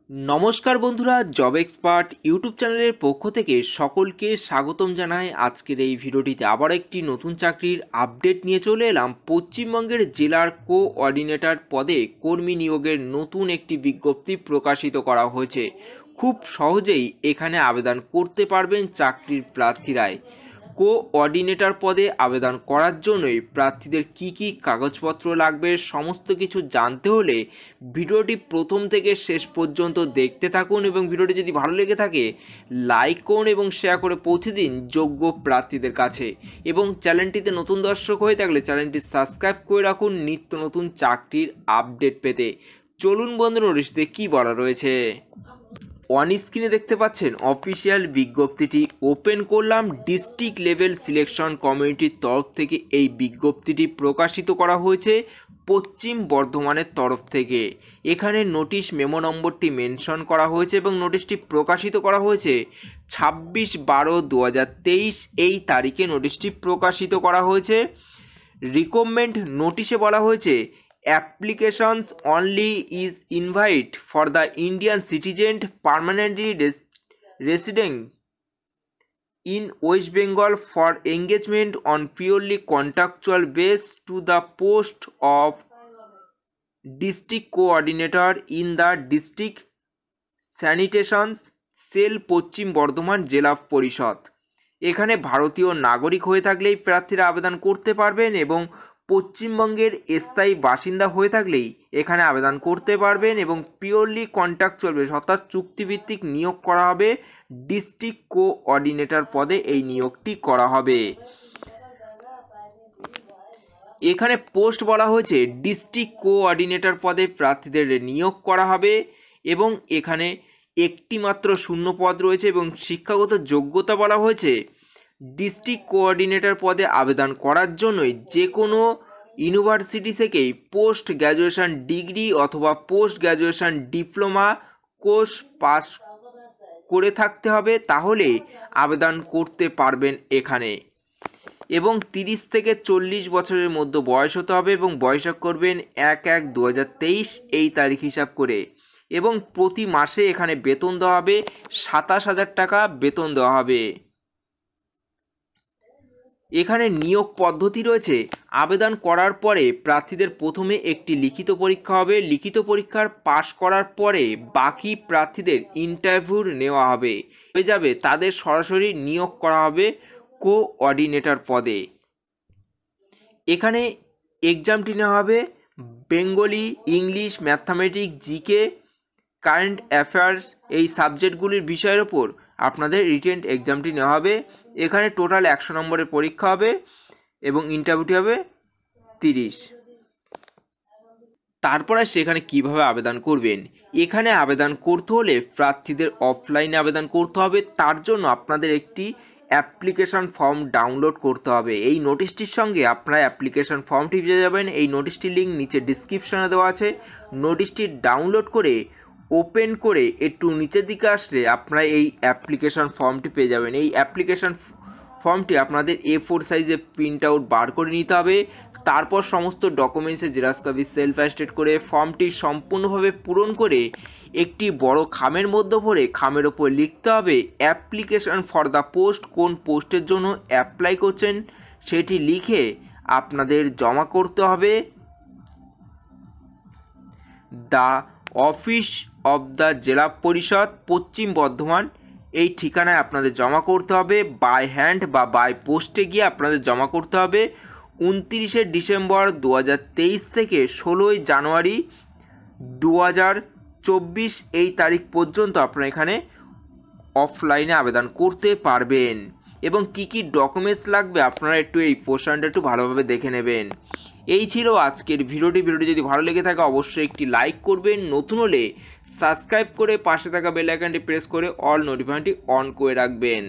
নমস্কার বন্ধুরা, job expert YouTube চ্যানেলের পক্ষ থেকে সকলকে স্বাগতম জানাই। আজকের এই ভিডিওটিতে আবার একটি নতুন চাকরির আপডেট নিয়ে চলে এলাম। পশ্চিমবঙ্গের জেলার কোঅর্ডিনেটর পদে কর্মী নিয়োগের নতুন একটি বিজ্ঞপ্তি প্রকাশিত করা হয়েছে। খুব সহজেই এখানে আবেদন করতে পারবেন চাকরির প্রার্থীরাই। কোঅর্ডিনেটর পদে আবেদন করার জন্যই প্রার্থীদের কি কি কাগজপত্র লাগবে সমস্ত কিছু জানতে হলে ভিডিওটি প্রথম থেকে শেষ পর্যন্ত দেখতে থাকুন এবং ভিডিওটি যদি ভালো লেগে থাকে লাইক করুন এবং শেয়ার করে পৌঁছে দিন যোগ্য প্রার্থীদের কাছে। এবং চ্যানেলটিতে নতুন দর্শক হয়ে থাকলে চ্যানেলটি সাবস্ক্রাইব করে রাখুন নিত্য নতুন চাকরির আপডেট পেতে। চলুন বন্ধুরা, নোটিশে কী বলা রয়েছে। অন স্ক্রিনে দেখতে পাচ্ছেন অফিসিয়াল বিজ্ঞপ্তিটি ওপেন করলাম। ডিস্ট্রিক্ট লেভেল সিলেকশন কমিটির তরফ থেকে এই বিজ্ঞপ্তিটি প্রকাশিত করা হয়েছে পশ্চিম বর্ধমানের তরফ থেকে। এখানে নোটিশ মেমো নম্বরটি মেনশন করা হয়েছে এবং নোটিশটি প্রকাশিত করা হয়েছে 26/12/2023 এই তারিখে নোটিশটি প্রকাশিত করা হয়েছে। রিকমেন্ড নোটিশে বলা হয়েছে applications only is invite for the Indian citizen permanently residing in West Bengal for engagement on purely contractual base to the post of district coordinator in the district sanitation cell পশ্চিম বর্ধমান জেলা পরিষদ। এখানে ভারতীয় নাগরিক হয়ে থাকলেই প্রার্থীরা আবেদন করতে পারবেন এবং পশ্চিমবঙ্গের স্থায়ী বাসিন্দা হয়ে থাকলেই এখানে আবেদন করতে পারবেন এবং পিওরলি কন্ট্রাকচুয়াল বেস অর্থাৎ চুক্তিভিত্তিক নিয়োগ করা হবে। ডিস্ট্রিক্ট কোঅর্ডিনেটর পদে এই নিয়োগটি করা হবে। এখানে পোস্ট বলা হয়েছে ডিস্ট্রিক্ট কোঅর্ডিনেটর পদে প্রার্থীদের নিয়োগ করা হবে এবং এখানে একটি মাত্র শূন্য পদ রয়েছে এবং শিক্ষাগত যোগ্যতা বলা হয়েছে ডিস্ট্রিক্ট কোঅর্ডিনেটর পদে আবেদন করার জন্যই যে কোনো ইউনিভার্সিটি থেকেই পোস্ট গ্র্যাজুয়েশন ডিগ্রি অথবা post graduation diploma course pass করে থাকতে হবে, তাহলে আবেদন করতে পারবেন এখানে। এবং 30 থেকে 40 বছরের মধ্যে বয়স হতে হবে এবং বয়স করবেন 1/1/2023 এই তারিখ হিসাব করে। এবং প্রতি মাসে এখানে বেতন দেওয়া হবে 27,000 টাকা বেতন দেওয়া হবে। এখানে নিয়োগ পদ্ধতি রয়েছে। আবেদন করার পরে প্রার্থীদের প্রথমে একটি লিখিত পরীক্ষা হবে। লিখিত পরীক্ষার পাশ করার পরে বাকি প্রার্থীদের ইন্টারভিউ নেওয়া হবে, হয়ে যাবে তাদের সরাসরি নিয়োগ করা হবে কোঅর্ডিনেটর পদে। এখানে এক্সামটি নেওয়া হবে Bengali, English, mathematics, GK, current affairs এই সাবজেক্টগুলির বিষয়ের ওপর আপনাদের রিটেন এক্সামটি নেওয়া হবে। এখানে টোটাল 100 নম্বরের পরীক্ষা হবে এবং ইন্টারভিউটি হবে 30। তারপরে সেখানে কিভাবে আবেদন করবেন। এখানে আবেদন করতে হলে প্রার্থীদের অফলাইনে আবেদন করতে হবে। তার জন্য আপনাদের একটি অ্যাপ্লিকেশন ফর্ম ডাউনলোড করতে হবে। এই নোটিশটির সঙ্গে আপনারা অ্যাপ্লিকেশন ফর্মটি পেয়ে যাবেন। এই নোটিশটির লিঙ্ক নিচে ডিসক্রিপশনে দেওয়া আছে। নোটিশটি ডাউনলোড করে ওপেন করে একটু নিচের দিকে আসলে আপনারা এই অ্যাপ্লিকেশন ফর্মটি পেয়ে যাবেন। এই অ্যাপ্লিকেশন ফর্মটি আপনাদের A4 সাইজে প্রিন্ট আউট বার করে নিতে হবে। তারপর সমস্ত ডকুমেন্টসে জেরক্স কপি সেলফ অ্যাটেস্টেড করে ফর্মটি সম্পূর্ণভাবে পূরণ করে একটি বড় খামের মধ্যে ভরে খামের ওপর লিখতে হবে অ্যাপ্লিকেশন ফর দ্য পোস্ট, কোন পোস্টের জন্য অ্যাপ্লাই করছেন সেটি লিখে আপনাদের জমা করতে হবে দ্য অফিস অফ দ্য জেলা পরিষদ পশ্চিম বর্ধমান এই ঠিকানায় আপনাদের জমা করতে হবে। বাই হ্যান্ড বা বাই পোস্টে গিয়ে আপনাদের জমা করতে হবে 29শে ডিসেম্বর 2023 থেকে 16ই জানুয়ারি 2024 এই তারিখ পর্যন্ত আপনারা এখানে অফলাইনে আবেদন করতে পারবেন। এবং কি কি ডকুমেন্টস লাগবে আপনারা একটু এই পোর্শনটা একটু ভালোভাবে দেখে নেবেন। এই ছিল আজকের ভিডিওটি যদি ভালো লেগে থাকে অবশ্যই একটি লাইক করবেন, নতুন হলে সাবস্ক্রাইব করে পাশে থাকা বেল আইকনটি প্রেস করে অল নোটিফিকেশনটি অন করে রাখবেন।